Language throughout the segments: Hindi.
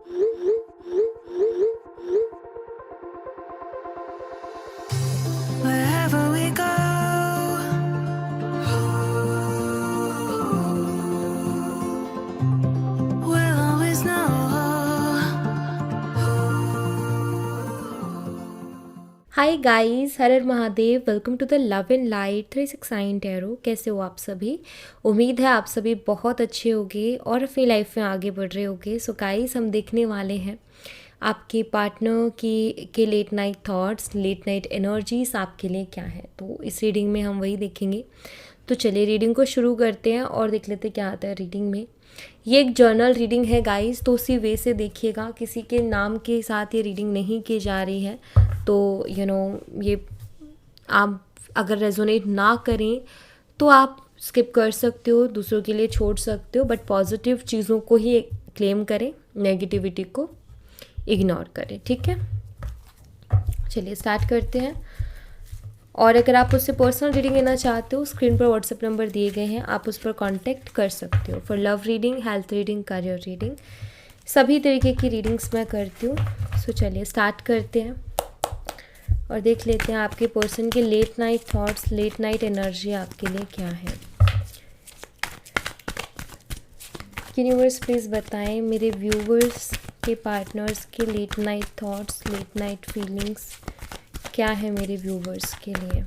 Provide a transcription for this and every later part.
Wherever we go, we'll always know. Hi guys, Har Har Mahadev. Welcome to the love and light 369 tarot. कैसे हो आप सभी? उम्मीद है आप सभी बहुत अच्छे होंगे और अपनी लाइफ में आगे बढ़ रहे होंगे। सो गाइस, हम देखने वाले हैं आपके पार्टनर के late night thoughts, late night energies आपके लिए क्या है। तो इस रीडिंग में हम वही देखेंगे। तो चलिए रीडिंग को शुरू करते हैं और देख लेते हैं क्या आता है रीडिंग में। ये एक जर्नल रीडिंग है गाइस, तो उसी वे से देखिएगा। किसी के नाम के साथ ये रीडिंग नहीं की जा रही है, तो ये आप अगर रेजोनेट ना करें तो आप स्किप कर सकते हो, दूसरों के लिए छोड़ सकते हो, बट पॉजिटिव चीज़ों को ही क्लेम करें, नेगेटिविटी को इग्नोर करें, ठीक है। चलिए स्टार्ट करते हैं। और अगर आप उससे पर्सनल रीडिंग लेना चाहते हो, स्क्रीन पर व्हाट्सएप नंबर दिए गए हैं, आप उस पर कांटेक्ट कर सकते हो for love reading, health reading, career reading, सभी तरीके की रीडिंग्स मैं करती हूँ। सो चलिए स्टार्ट करते हैं और देख लेते हैं आपके पर्सन के late night thoughts, late night energy आपके लिए क्या है। यूनिवर्स प्लीज़ बताएं मेरे व्यूवर्स के पार्टनर्स के late night thoughts, late night feelings क्या है मेरे व्यूवर्स के लिए।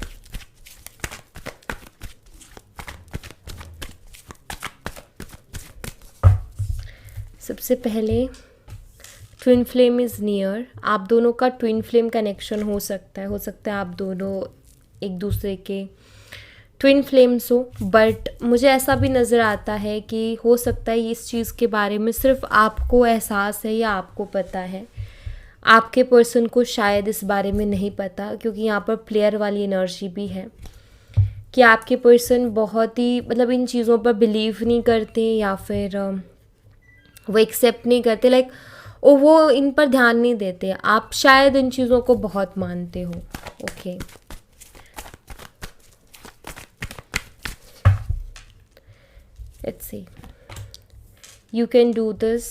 सबसे पहले ट्विन फ्लेम इज़ नियर। आप दोनों का ट्विन फ्लेम कनेक्शन हो सकता है आप दोनों एक दूसरे के ट्विन फ्लेम्स हो, बट मुझे ऐसा भी नज़र आता है कि हो सकता है इस चीज़ के बारे में सिर्फ आपको एहसास है या आपको पता है, आपके पर्सन को शायद इस बारे में नहीं पता, क्योंकि यहाँ पर प्लेयर वाली एनर्जी भी है कि आपके पर्सन बहुत ही इन चीज़ों पर बिलीव नहीं करते या फिर वो एक्सेप्ट नहीं करते, वो इन पर ध्यान नहीं देते। आप शायद इन चीज़ों को बहुत मानते हो। Okay, let's see, you can do this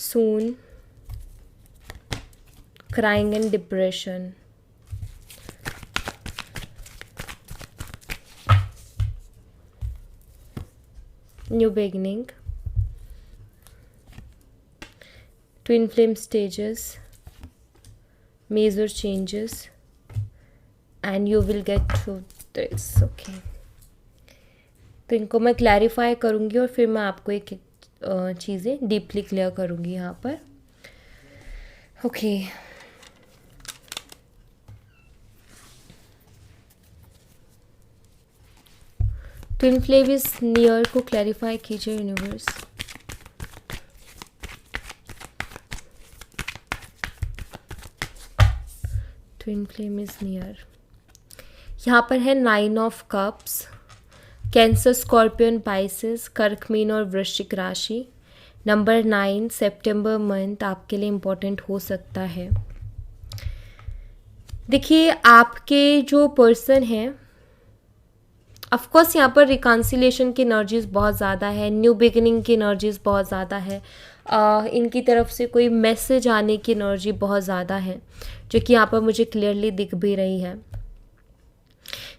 soon, crying and depression, new beginning, twin flame stages, major changes, and you will get through this. Okay, तो इनको मैं क्लैरिफाई करूँगी और फिर मैं आपको एक चीज़ें डीपली क्लियर करूँगी यहाँ पर। Okay, twin flame is near को क्लैरिफाई कीजिए universe. Twin flame is near, यहाँ पर है 9 of cups, cancer, scorpion, Pisces, कर्क, मीन और वृश्चिक राशि। नंबर 9 सितंबर मंथ आपके लिए इम्पोर्टेंट हो सकता है। देखिए, आपके जो पर्सन हैं, ऑफकोर्स यहाँ पर रिकॉन्सिलेशन की एनर्जीज बहुत ज़्यादा है, न्यू बिगिनिंग की एनर्जीज बहुत ज़्यादा है, इनकी तरफ से कोई मैसेज आने की एनर्जी बहुत ज़्यादा है, जो कि यहाँ पर मुझे क्लियरली दिख भी रही है।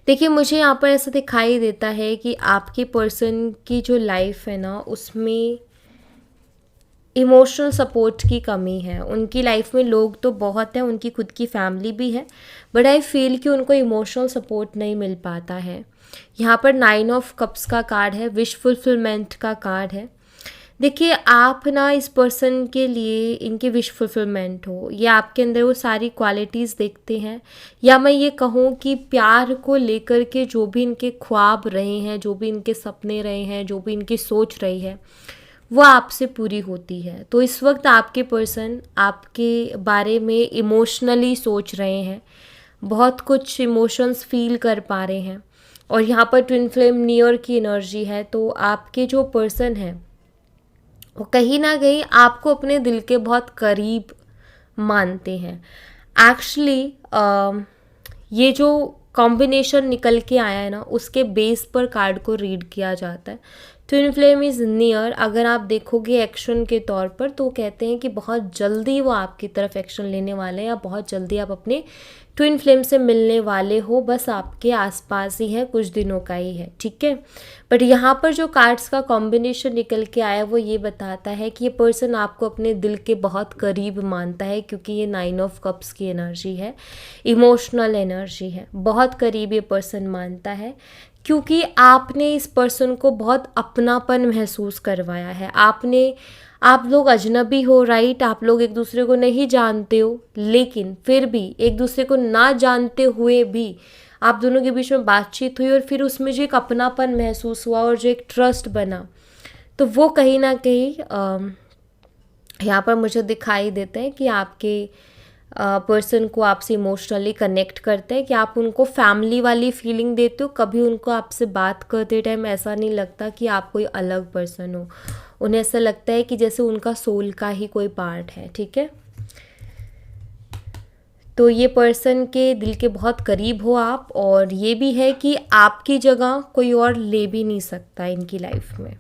देखिए, मुझे यहाँ पर ऐसा दिखाई देता है कि आपके पर्सन की जो लाइफ है ना, उसमें इमोशनल सपोर्ट की कमी है। उनकी लाइफ में लोग तो बहुत हैं, उनकी खुद की फैमिली भी है, बट आई फील कि उनको इमोशनल सपोर्ट नहीं मिल पाता है। यहाँ पर 9 ऑफ कप्स का कार्ड है, विश फुलफिलमेंट का कार्ड है। देखिए, आप ना इस पर्सन के लिए इनकी विश फुलफिलमेंट हो, ये आपके अंदर वो सारी क्वालिटीज़ देखते हैं, या मैं ये कहूँ कि प्यार को लेकर के जो भी इनके ख्वाब रहे हैं, जो भी इनके सपने रहे हैं, जो भी इनकी सोच रही है, वो आपसे पूरी होती है। तो इस वक्त आपके पर्सन आपके बारे में इमोशनली सोच रहे हैं, बहुत कुछ इमोशंस फील कर पा रहे हैं, और यहाँ पर ट्विन फ्लेम नियर की एनर्जी है। तो आपके जो पर्सन है वो कहीं ना कहीं आपको अपने दिल के बहुत करीब मानते हैं। एक्चुअली ये जो कॉम्बिनेशन निकल के आया है ना, उसके बेस पर कार्ड को रीड किया जाता है। ट्विन फ्लेम इज़ नियर, अगर आप देखोगे एक्शन के तौर पर तो कहते हैं कि बहुत जल्दी वो आपकी तरफ एक्शन लेने वाले हैं या बहुत जल्दी आप अपने ट्विन फ्लेम से मिलने वाले हो, बस आपके आसपास ही है, कुछ दिनों का ही है, ठीक है। बट यहाँ पर जो कार्ड्स का कॉम्बिनेशन निकल के आया वो ये बताता है कि ये पर्सन आपको अपने दिल के बहुत करीब मानता है, क्योंकि ये 9 ऑफ कप्स की एनर्जी है, इमोशनल एनर्जी है, बहुत करीब ये पर्सन मानता है, क्योंकि आपने इस पर्सन को बहुत अपनापन महसूस करवाया है। आप लोग अजनबी हो, राइट, आप लोग एक दूसरे को नहीं जानते हो, लेकिन फिर भी एक दूसरे को ना जानते हुए भी आप दोनों के बीच में बातचीत हुई और फिर उसमें जो एक अपनापन महसूस हुआ और जो एक ट्रस्ट बना, तो वो कहीं ना कहीं यहाँ पर मुझे दिखाई देता है कि आपके पर्सन को आपसे इमोशनली कनेक्ट करते हैं, कि आप उनको फैमिली वाली फीलिंग देते हो। कभी उनको आपसे बात करते टाइम ऐसा नहीं लगता कि आप कोई अलग पर्सन हो, उन्हें ऐसा लगता है कि जैसे उनका सोल का ही कोई पार्ट है, ठीक है। तो ये पर्सन के दिल के बहुत करीब हो आप, और ये भी है कि आपकी जगह कोई और ले भी नहीं सकता इनकी लाइफ में।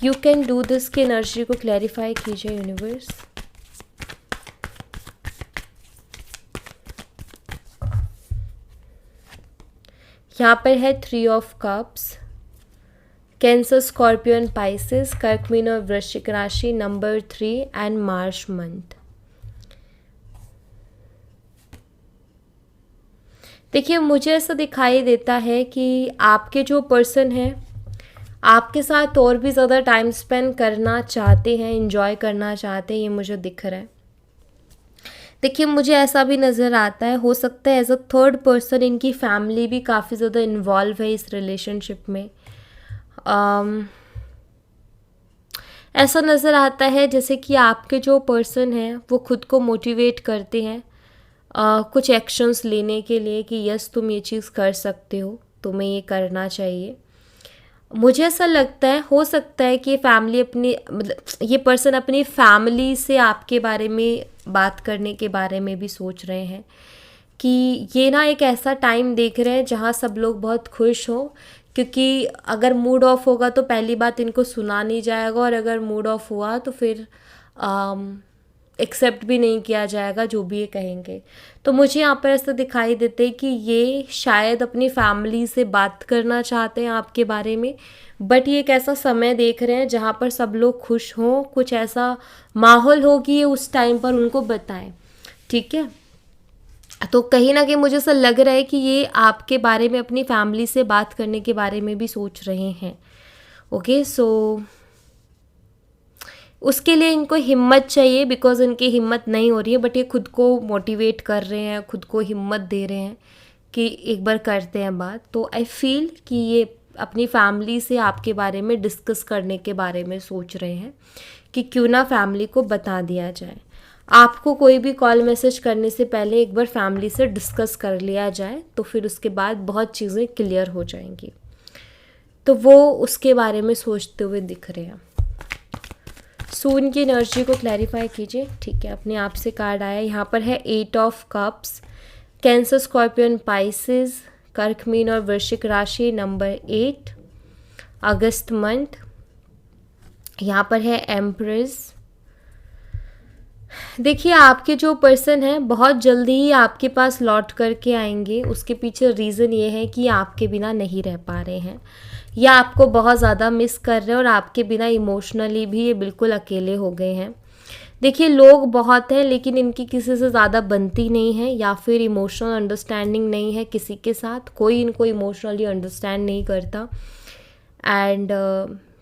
यू कैन डू दिस की एनर्जी को क्लैरिफाई कीजिए यूनिवर्स। यहाँ पर है 3 of cups, cancer, scorpion, Pisces, कर्क, मीन और वृश्चिक राशि, नंबर 3 एंड मार्च मंथ। देखिए, मुझे ऐसा दिखाई देता है कि आपके जो पर्सन हैं आपके साथ और भी ज़्यादा टाइम स्पेंड करना चाहते हैं, इंजॉय करना चाहते हैं, ये मुझे दिख रहा है। देखिए, मुझे ऐसा भी नज़र आता है, हो सकता है एज अ थर्ड पर्सन इनकी फैमिली भी काफ़ी ज़्यादा इन्वॉल्व है इस रिलेशनशिप में। ऐसा नज़र आता है जैसे कि आपके जो पर्सन हैं वो खुद को मोटिवेट करते हैं कुछ एक्शंस लेने के लिए कि यस तुम ये चीज़ कर सकते हो, तुम्हें ये करना चाहिए। मुझे ऐसा लगता है, हो सकता है कि फैमिली अपनी मतलब ये पर्सन अपनी फैमिली से आपके बारे में बात करने के बारे में भी सोच रहे हैं कि ये ना एक ऐसा टाइम देख रहे हैं जहाँ सब लोग बहुत खुश हो, क्योंकि अगर मूड ऑफ होगा तो पहली बात इनको सुना नहीं जाएगा, और अगर मूड ऑफ हुआ तो फिर एक्सेप्ट भी नहीं किया जाएगा जो भी ये कहेंगे। तो मुझे यहाँ पर ऐसा दिखाई देते है कि ये शायद अपनी फैमिली से बात करना चाहते हैं आपके बारे में, बट ये एक ऐसा समय देख रहे हैं जहाँ पर सब लोग खुश हों, कुछ ऐसा माहौल हो कि ये उस टाइम पर उनको बताएं, ठीक है। तो कहीं ना कहीं मुझे ऐसा लग रहा है कि ये आपके बारे में अपनी फैमिली से बात करने के बारे में भी सोच रहे हैं। ओके, सो उसके लिए इनको हिम्मत चाहिए, बिकॉज इनकी हिम्मत नहीं हो रही है, बट ये खुद को मोटिवेट कर रहे हैं, खुद को हिम्मत दे रहे हैं कि एक बार करते हैं बात। तो आई फील कि ये अपनी फैमिली से आपके बारे में डिस्कस करने के बारे में सोच रहे हैं कि क्यों ना फैमिली को बता दिया जाए। आपको कोई भी कॉल मैसेज करने से पहले एक बार फैमिली से डिस्कस कर लिया जाए, तो फिर उसके बाद बहुत चीज़ें क्लियर हो जाएंगी। तो वो उसके बारे में सोचते हुए दिख रहे हैं। सून की एनर्जी को क्लैरिफाई कीजिए। ठीक है, अपने आप से कार्ड आया, यहाँ पर है 8 of cups, cancer, scorpion, Pisces, कर्क, मीन और वृश्चिक राशि, नंबर 8, अगस्त मंथ। यहाँ पर है एम्प्रेस। देखिए, आपके जो पर्सन हैं बहुत जल्दी ही आपके पास लौट करके आएंगे। उसके पीछे रीज़न ये है कि आपके बिना नहीं रह पा रहे हैं या आपको बहुत ज़्यादा मिस कर रहे हैं, और आपके बिना इमोशनली भी ये बिल्कुल अकेले हो गए हैं। देखिए, लोग बहुत हैं लेकिन इनकी किसी से ज़्यादा बनती नहीं है, या फिर इमोशनल अंडरस्टैंडिंग नहीं है किसी के साथ, कोई इनको इमोशनली अंडरस्टैंड नहीं करता, एंड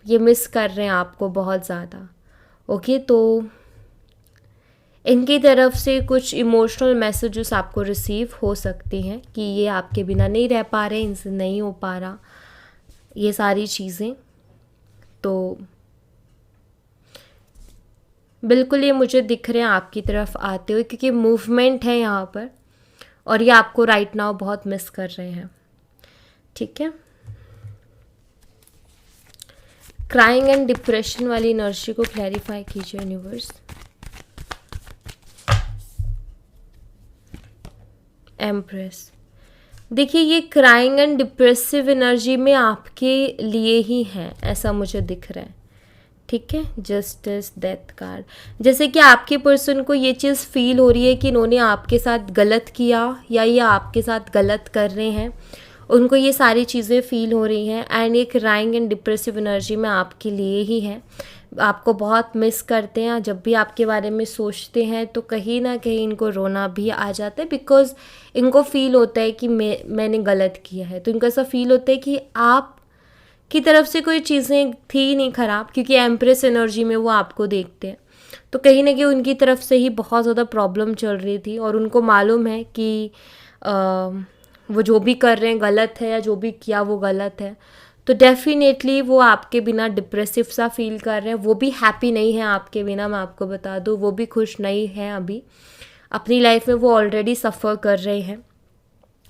ये मिस कर रहे हैं आपको बहुत ज़्यादा। ओके, तो इनकी तरफ से कुछ इमोशनल मैसेजेस आपको रिसीव हो सकती हैं कि ये आपके बिना नहीं रह पा रहे, इनसे नहीं हो पा रहा, ये सारी चीज़ें। तो बिल्कुल ये मुझे दिख रहे हैं आपकी तरफ आते हुए, क्योंकि मूवमेंट है यहाँ पर, और ये आपको राइट नाउ बहुत मिस कर रहे हैं। ठीक है, क्राइंग एंड डिप्रेशन वाली एनर्जी को क्लैरिफाई कीजिए यूनिवर्स। एम्प्रेस। देखिए ये क्राइंग एंड डिप्रेसिव एनर्जी में आपके लिए ही है, ऐसा मुझे दिख रहा है। ठीक है, जस्टिस डेथ कार्ड, जैसे कि आपके पर्सन को ये चीज़ फील हो रही है कि इन्होंने आपके साथ गलत किया या ये आपके साथ गलत कर रहे हैं, उनको ये सारी चीज़ें फील हो रही हैं। एंड ये क्राइंग एंड डिप्रेसिव एनर्जी में आपके लिए ही है, आपको बहुत मिस करते हैं। जब भी आपके बारे में सोचते हैं तो कहीं ना कहीं इनको रोना भी आ जाता है, बिकॉज इनको फील होता है कि मैंने गलत किया है। तो इनको ऐसा फील होता है कि आप की तरफ से कोई चीज़ें थी नहीं ख़राब, क्योंकि एम्प्रेस एनर्जी में वो आपको देखते हैं। तो कहीं ना कहीं उनकी तरफ से ही बहुत ज़्यादा प्रॉब्लम चल रही थी और उनको मालूम है कि वो जो भी कर रहे हैं गलत है या जो भी किया वो गलत है। तो डेफिनेटली वो आपके बिना डिप्रेसिव सा फील कर रहे हैं, वो भी हैप्पी नहीं है आपके बिना, मैं आपको बता दूँ, वो भी खुश नहीं है अभी अपनी लाइफ में, वो ऑलरेडी सफ़र कर रहे हैं,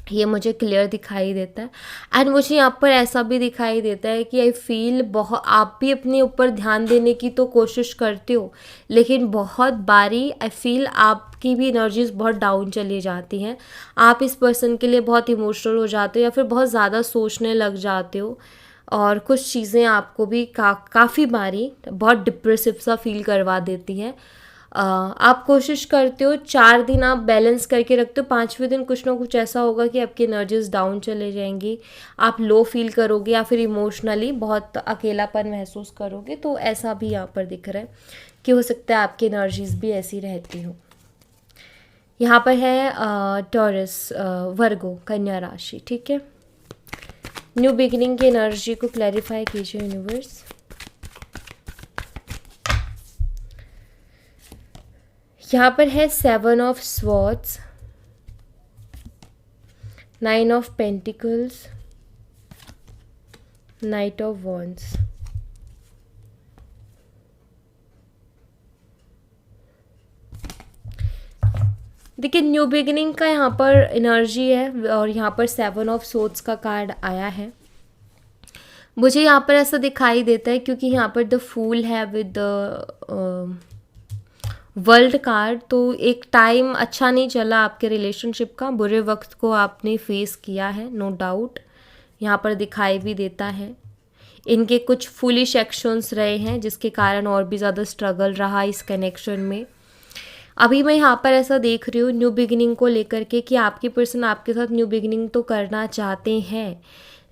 ये मुझे क्लियर दिखाई देता है। एंड मुझे यहाँ पर ऐसा भी दिखाई देता है कि आई फील बहुत आप भी अपने ऊपर ध्यान देने की तो कोशिश करते हो, लेकिन बहुत बारी आई फील आपकी भी एनर्जीज बहुत डाउन चली जाती हैं। आप इस पर्सन के लिए बहुत इमोशनल हो जाते हो या फिर बहुत ज़्यादा सोचने लग जाते हो, और कुछ चीज़ें आपको भी काफ़ी बारी बहुत डिप्रेसिव सा फील करवा देती हैं। आप कोशिश करते हो 4 दिन आप बैलेंस करके रखते हो, 5वें दिन कुछ ना कुछ ऐसा होगा कि आपकी एनर्जीज डाउन चले जाएंगी, आप लो फील करोगे या फिर इमोशनली बहुत अकेलापन महसूस करोगे। तो ऐसा भी यहाँ पर दिख रहा है कि हो सकता है आपकी एनर्जीज भी ऐसी रहती हो। यहाँ पर है टॉरस, वर्गो, कन्या राशि। ठीक है, न्यू बिगिनिंग की एनर्जी को क्लैरिफाई कीजिए यूनिवर्स। यहाँ पर है 7 of swords, 9 of pentacles, night of wands. देखिए न्यू बिगिनिंग का यहाँ पर एनर्जी है और यहाँ पर 7 ऑफ सोर्ड्स का कार्ड आया है। मुझे यहाँ पर ऐसा दिखाई देता है क्योंकि यहाँ पर द फूल है विद वर्ल्ड कार्ड, तो एक टाइम अच्छा नहीं चला आपके रिलेशनशिप का, बुरे वक्त को आपने फेस किया है, नो डाउट यहाँ पर दिखाई भी देता है। इनके कुछ फुलिश एक्शंस रहे हैं जिसके कारण और भी ज़्यादा स्ट्रगल रहा इस कनेक्शन में। अभी मैं यहाँ पर ऐसा देख रही हूँ न्यू बिगिनिंग को लेकर के कि आपकी पर्सन आपके साथ न्यू बिगिनिंग तो करना चाहते हैं,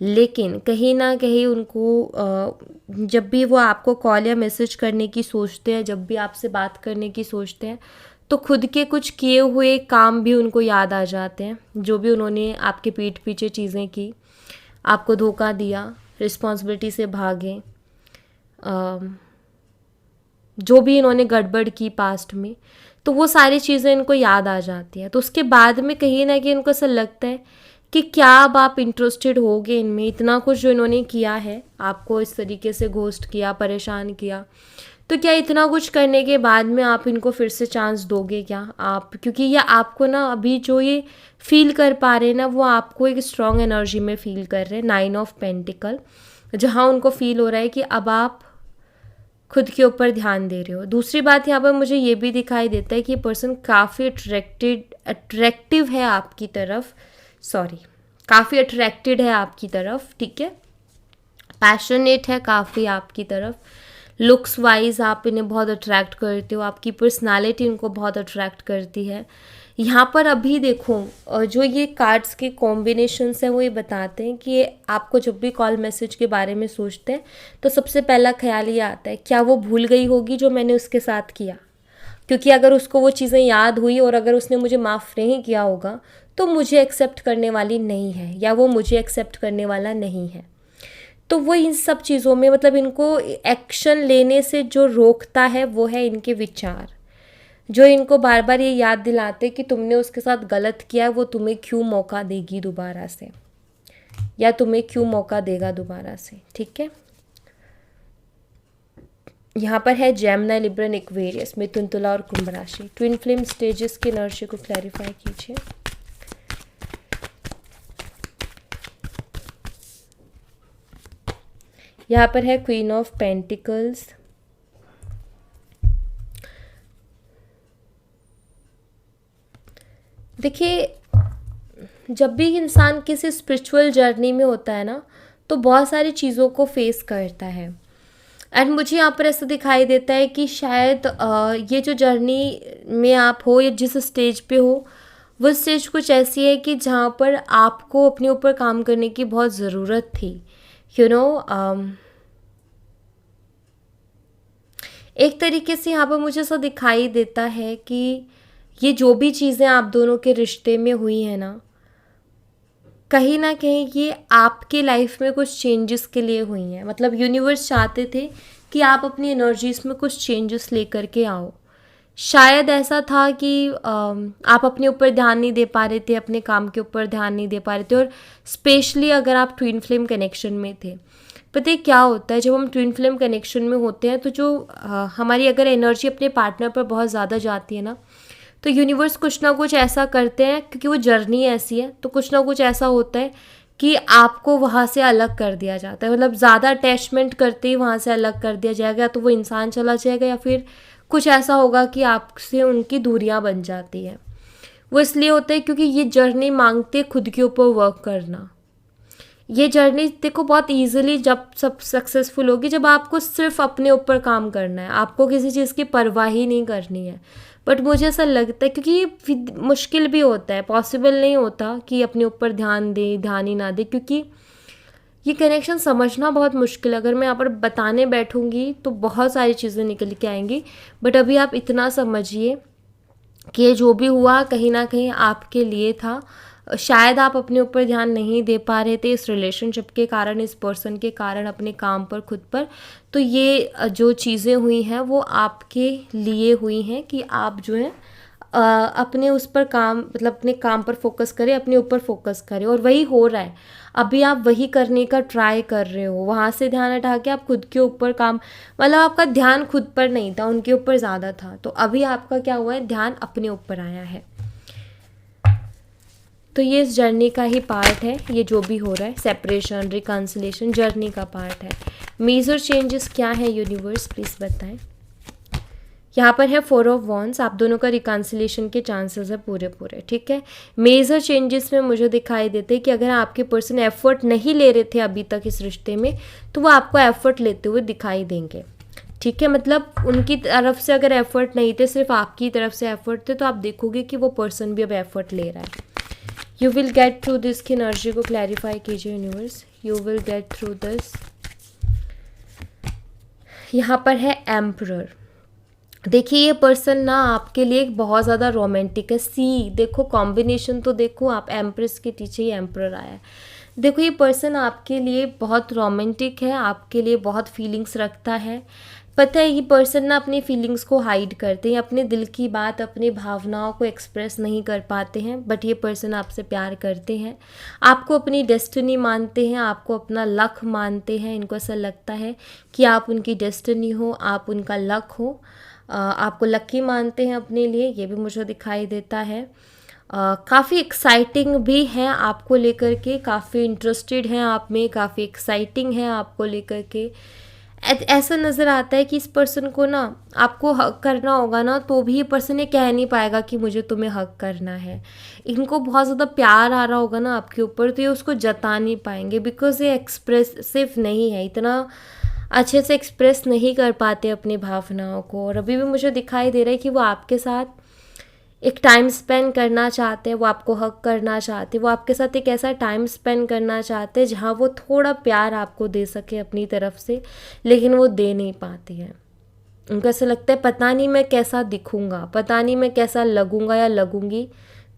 लेकिन कहीं ना कहीं उनको जब भी वो आपको कॉल या मैसेज करने की सोचते हैं, जब भी आपसे बात करने की सोचते हैं, तो खुद के कुछ किए हुए काम भी उनको याद आ जाते हैं, जो भी उन्होंने आपके पीठ पीछे चीज़ें की, आपको धोखा दिया, रिस्पॉन्सिबिलिटी से भागे, जो भी इन्होंने गड़बड़ की पास्ट में, तो वो सारी चीज़ें इनको याद आ जाती हैं। तो उसके बाद में कहीं ना कहीं इनको ऐसा लगता है कि क्या अब आप इंटरेस्टेड होगे इनमें, इतना कुछ जो इन्होंने किया है, आपको इस तरीके से घोस्ट किया, परेशान किया, तो क्या इतना कुछ करने के बाद में आप इनको फिर से चांस दोगे क्या आप, क्योंकि ये आपको ना अभी जो ये फील कर पा रहे हैं ना, वो आपको एक स्ट्रॉन्ग एनर्जी में फील कर रहे हैं, 9 ऑफ पेंटिकल, जहाँ उनको फील हो रहा है कि अब आप खुद के ऊपर ध्यान दे रहे हो। दूसरी बात यहाँ पर मुझे ये भी दिखाई देता है कि ये पर्सन काफ़ी अट्रैक्टिव है आपकी तरफ, काफ़ी अट्रैक्टेड है आपकी तरफ, ठीक है, पैशनेट है काफ़ी आपकी तरफ, लुक्स वाइज आप इन्हें बहुत अट्रैक्ट करते हो, आपकी पर्सनालिटी इनको बहुत अट्रैक्ट करती है। यहाँ पर अभी देखो जो ये कार्ड्स के कॉम्बिनेशंस हैं वो ये बताते हैं कि ये आपको जब भी कॉल मैसेज के बारे में सोचते हैं तो सबसे पहला ख्याल ये आता है, क्या वो भूल गई होगी जो मैंने उसके साथ किया, क्योंकि अगर उसको वो चीज़ें याद हुई और अगर उसने मुझे माफ़ नहीं किया होगा तो मुझे एक्सेप्ट करने वाली नहीं है, या वो मुझे एक्सेप्ट करने वाला नहीं है। तो वो इन सब चीज़ों में मतलब इनको एक्शन लेने से जो रोकता है वो है इनके विचार, जो इनको बार बार ये याद दिलाते कि तुमने उसके साथ गलत किया, वो तुम्हें क्यों मौका देगी दोबारा से, या तुम्हें क्यों मौका देगा दोबारा से, ठीक है। यहाँ पर है जेमिनी, लिब्रा, एक्वेरियस, मिथुन, तुला और कुंभ राशि। ट्विन फ्लेम स्टेजेस की एनर्जी को क्लैरिफाई कीजिए। यहाँ पर है क्वीन ऑफ पेंटिकल्स, देखिए जब भी इंसान किसी स्पिरिचुअल जर्नी में होता है ना, तो बहुत सारी चीज़ों को फेस करता है। एंड मुझे यहाँ पर ऐसा दिखाई देता है कि शायद ये जो जर्नी में आप हो या जिस स्टेज पे हो, वो स्टेज कुछ ऐसी है कि जहाँ पर आपको अपने ऊपर काम करने की बहुत ज़रूरत थी। यू नो एक तरीके से यहाँ पर मुझे ऐसा दिखाई देता है कि ये जो भी चीज़ें आप दोनों के रिश्ते में हुई हैं ना कहीं ये आपके लाइफ में कुछ चेंजेस के लिए हुई हैं। मतलब यूनिवर्स चाहते थे कि आप अपनी एनर्जीज में कुछ चेंजेस लेकर के आओ। शायद ऐसा था कि आप अपने ऊपर ध्यान नहीं दे पा रहे थे, अपने काम के ऊपर ध्यान नहीं दे पा रहे थे, और स्पेशली अगर आप ट्विन फ्लेम कनेक्शन में थे। पता है क्या होता है, जब हम ट्विन फ्लेम कनेक्शन में होते हैं तो जो हमारी अगर एनर्जी अपने पार्टनर पर बहुत ज़्यादा जाती है ना, तो यूनिवर्स कुछ ना कुछ ऐसा करते हैं, क्योंकि वो जर्नी ऐसी है, तो कुछ ना कुछ ऐसा होता है कि आपको वहाँ से अलग कर दिया जाता है। मतलब ज़्यादा अटैचमेंट करते ही वहाँ से अलग कर दिया जाएगा, तो वो इंसान चला जाएगा या फिर कुछ ऐसा होगा कि आपसे उनकी दूरियां बन जाती हैं। वो इसलिए होता है क्योंकि ये जर्नी मांगते खुद के ऊपर वर्क करना। ये जर्नी देखो बहुत इजीली जब सब सक्सेसफुल होगी जब आपको सिर्फ अपने ऊपर काम करना है, आपको किसी चीज़ की परवाह ही नहीं करनी है। बट मुझे ऐसा लगता है क्योंकि ये मुश्किल भी होता है, पॉसिबल नहीं होता कि अपने ऊपर ध्यान दे, ध्यान ही ना दे, क्योंकि ये कनेक्शन समझना बहुत मुश्किल है। अगर मैं यहाँ पर बताने बैठूँगी तो बहुत सारी चीज़ें निकल के आएंगी, बट अभी आप इतना समझिए कि ये जो भी हुआ कहीं ना कहीं आपके लिए था। शायद आप अपने ऊपर ध्यान नहीं दे पा रहे थे इस रिलेशनशिप के कारण, इस पर्सन के कारण, अपने काम पर, खुद पर। तो ये जो चीज़ें हुई हैं वो आपके लिए हुई हैं कि आप जो है अपने उस पर काम, मतलब अपने काम पर फोकस करें, अपने ऊपर फोकस करें, और वही हो रहा है। अभी आप वही करने का ट्राई कर रहे हो, वहाँ से ध्यान हटा के आप खुद के ऊपर काम, मतलब आपका ध्यान खुद पर नहीं था, उनके ऊपर ज़्यादा था। तो अभी आपका क्या हुआ है, ध्यान अपने ऊपर आया है। तो ये इस जर्नी का ही पार्ट है, ये जो भी हो रहा है, सेपरेशन, रिकन्सिलेशन, जर्नी का पार्ट है। मेजर चेंजेस क्या है यूनिवर्स, प्लीज़ बताएं। यहाँ पर है 4 ऑफ वॉन्ड्स, आप दोनों का रिकन्सिलेशन के चांसेस है पूरे, ठीक है। मेजर चेंजेस में मुझे दिखाई देते हैं कि अगर आपके पर्सन एफर्ट नहीं ले रहे थे अभी तक इस रिश्ते में, तो वो आपको एफर्ट लेते हुए दिखाई देंगे, ठीक है। मतलब उनकी तरफ से अगर एफर्ट नहीं थे, सिर्फ आपकी तरफ से एफर्ट थे, तो आप देखोगे कि वो पर्सन भी अब एफर्ट ले रहा है। You will get through this की एनर्जी को क्लैरिफाई कीजिए universe. You will get through this. यहाँ पर है एम्परर। देखिए ये पर्सन ना आपके लिए एक बहुत ज़्यादा रोमांटिक है। सी देखो, कॉम्बिनेशन तो देखो, आप एम्प्रेस के पीछे ही एम्परर आया है। देखो ये पर्सन आपके लिए बहुत रोमांटिक है, आपके लिए बहुत फीलिंग्स रखता है। पता है ये पर्सन ना अपनी फीलिंग्स को हाइड करते हैं, अपने दिल की बात, अपनी भावनाओं को एक्सप्रेस नहीं कर पाते हैं, बट ये पर्सन आपसे प्यार करते हैं, आपको अपनी डेस्टिनी मानते हैं, आपको अपना लक मानते हैं। इनको ऐसा लगता है कि आप उनकी डेस्टिनी हो, आप उनका लक हो, आपको लकी मानते हैं अपने लिए, ये भी मुझे दिखाई देता है। काफ़ी एक्साइटिंग भी हैं आपको लेकर के, काफ़ी इंटरेस्टेड हैं आप में, काफ़ी एक्साइटिंग है आपको लेकर के। ऐसा नज़र आता है कि इस पर्सन को ना आपको हक करना होगा ना, तो भी ये पर्सन ये कह नहीं पाएगा कि मुझे तुम्हें हक करना है। इनको बहुत ज़्यादा प्यार आ रहा होगा ना आपके ऊपर, तो ये उसको जता नहीं पाएंगे, बिकॉज ये एक्सप्रेसिव नहीं है, इतना अच्छे से एक्सप्रेस नहीं कर पाते अपनी भावनाओं को। और अभी भी मुझे दिखाई दे रहा है कि वो आपके साथ एक टाइम स्पेंड करना चाहते हैं, वो आपको हक करना चाहते हैं, वो आपके साथ एक ऐसा टाइम स्पेंड करना चाहते हैं जहाँ वो थोड़ा प्यार आपको दे सके अपनी तरफ से, लेकिन वो दे नहीं पाते हैं। उनको ऐसा लगता है पता नहीं मैं कैसा दिखूँगा, पता नहीं मैं कैसा लगूँगा या लगूँगी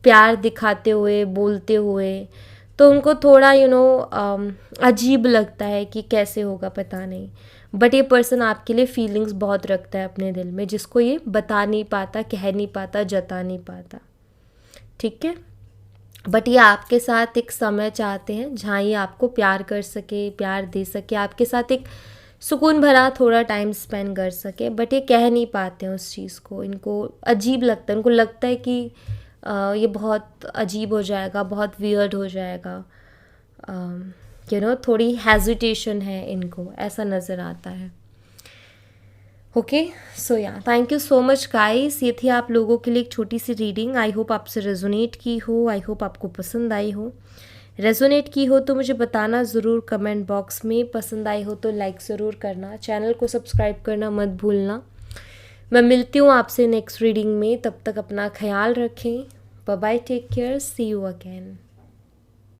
प्यार दिखाते हुए, बोलते हुए। तो उनको थोड़ा अजीब लगता है कि कैसे होगा पता नहीं। बट ये पर्सन आपके लिए फीलिंग्स बहुत रखता है अपने दिल में, जिसको ये बता नहीं पाता, कह नहीं पाता, जता नहीं पाता, ठीक है। बट ये आपके साथ एक समय चाहते हैं जहाँ ये आपको प्यार कर सके, प्यार दे सके, आपके साथ एक सुकून भरा थोड़ा टाइम स्पेंड कर सके, बट ये कह नहीं पाते हैं उस चीज़ को। इनको अजीब लगता है, उनको लगता है कि ये बहुत अजीब हो जाएगा, बहुत वियर्ड हो जाएगा, थोड़ी हेजिटेशन है इनको, ऐसा नज़र आता है। ओके, सो या thank you so much guys. ये थी आप लोगों के लिए एक छोटी सी रीडिंग। आई होप आपसे रेजोनेट की हो, आई होप आपको पसंद आई हो। रेजोनेट की हो तो मुझे बताना ज़रूर कमेंट बॉक्स में। पसंद आई हो तो लाइक ज़रूर करना, चैनल को सब्सक्राइब करना मत भूलना। मैं मिलती हूँ आपसे नेक्स्ट रीडिंग में, तब तक अपना ख्याल रखें। Bye bye, take care, see you again.